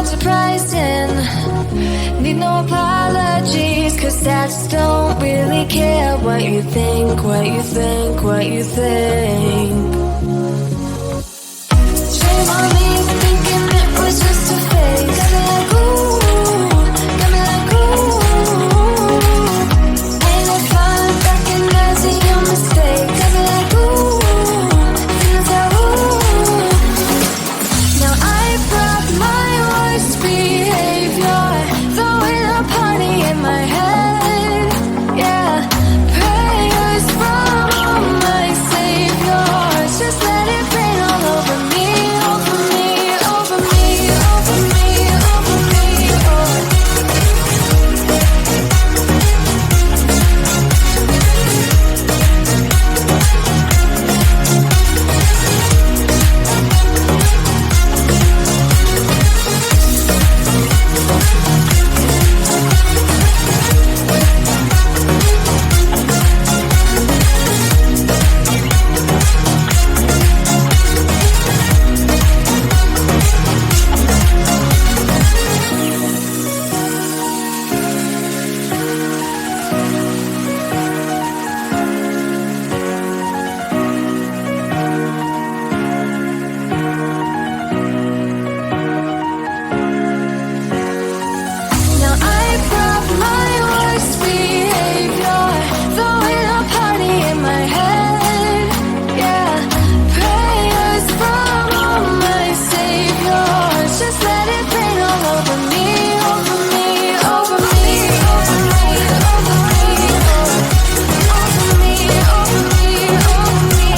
not surprising. Need no apologies, 'cause I just don't really care what you think, what you think, what you think. Shame on me for thinking it was just a phase. Got me like ooh, got me like ooh. Ain't no fun recognizing your mistake. Got me like ooh, feels like ooh. Now I brought my worst behavior, throwing a party in my head. Yeah, prayers from my saviors. Just let it rain all over me, over me, over me, over me, over me. Now I brought my worst behavior, throwing a party in my head. Yeah, prayers from all my saviors. Just let it rain all over me, over me, over me, over me, over me, over me, over me, over me.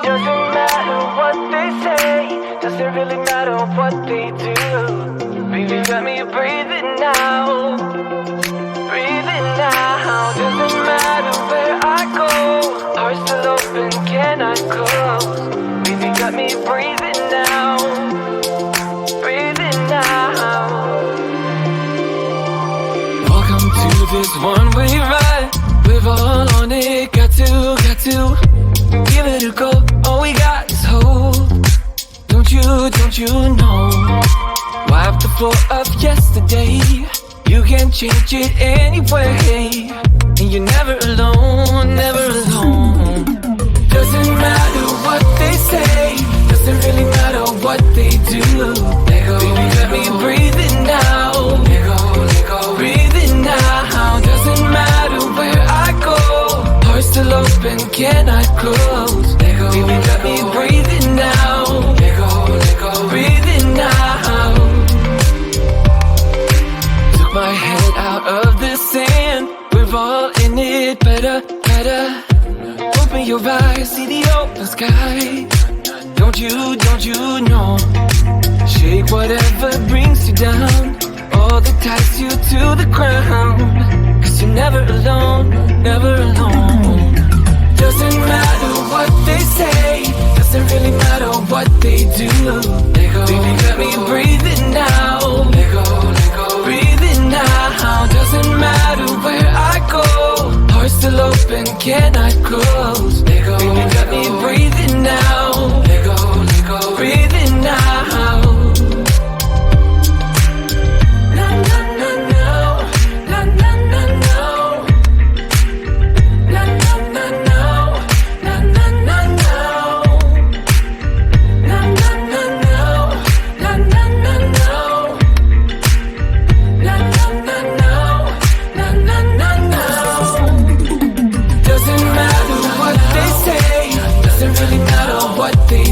Doesn't matter what they say, doesn't really matter what they do. Baby, got me breathing now, breathing now. Doesn't matter where I go, heart still open, cannot close. Baby, got me breathing now, breathing now. Welcome to this one-way ride, we're all on it, got to give it a go. All we got is hope. Don't you know? Wipe the floor of yesterday. You can change it anyway, and you're never alone, never alone. Doesn't matter what they say, doesn't really matter what they do. Let go, baby, let me breathe it now. Let go, breathing now. Doesn't matter where I go, heart still open, cannot close. Let go, baby, let me breathe it now. Let go, breathe it now. Took my head out of the sand, we're all in it, better. Open your eyes, see the open sky. Don't you know? Shake whatever brings you down, all that ties you to the ground. 'Cause you're never alone, never alone. Doesn't matter what they say, doesn't really matter what they do. Let go, baby, let me breathe it now. Let go, breathe it now. Doesn't matter where I go, heart still open, cannot close. Let go, baby, let me breathe it now. Let go, breathe it now. Na na na no, na na na no, na na na no, na na na no, na na na no, na na na no, na na na no, na na na no. Doesn't matter what they say, doesn't really matter what they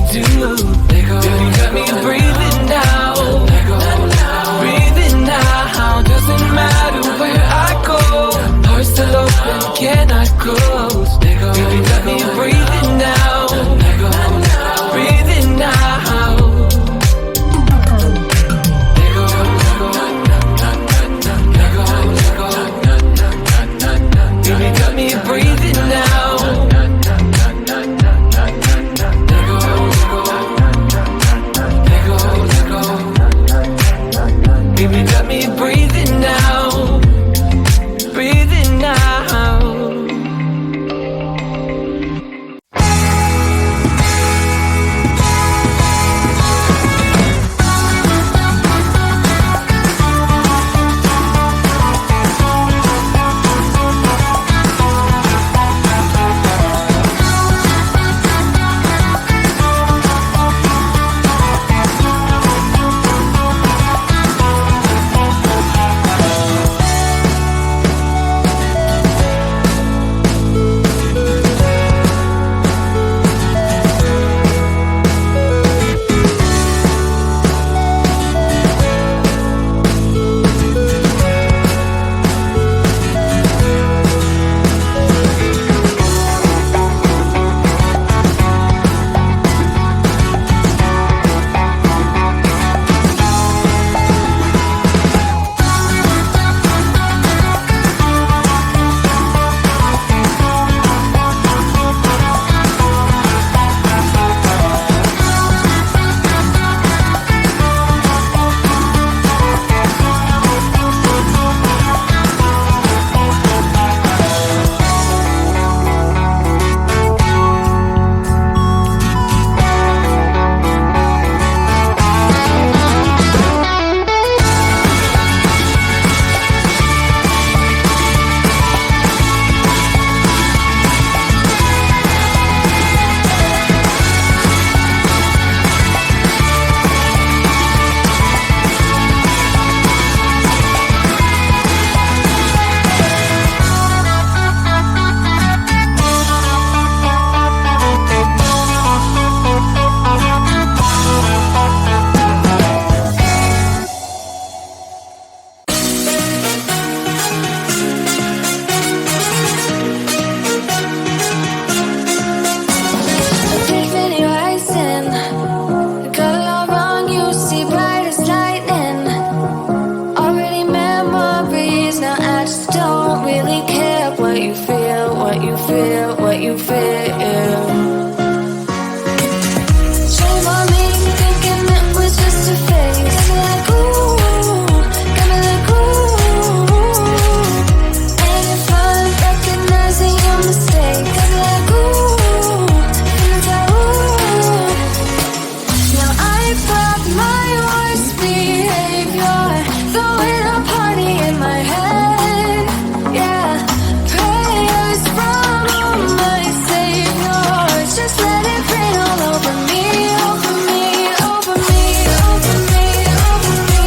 you feel. Shame on me, thinking it was just a phase. Got me like ooh, got me like ooh. And if I'm recognizing your mistake, got me like ooh, feels like ooh. Now I brought my worst behavior, throwing a party in my head. Yeah, prayers from my savior. Just let it rain all over me, over me, over me, over me, over me.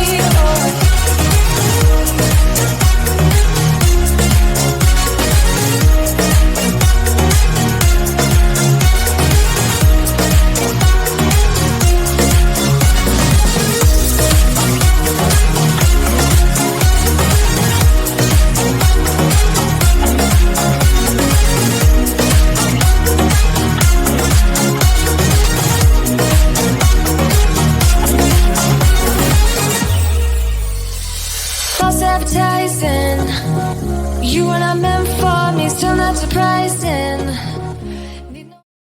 False advertising, you were not meant for me, still not surprising.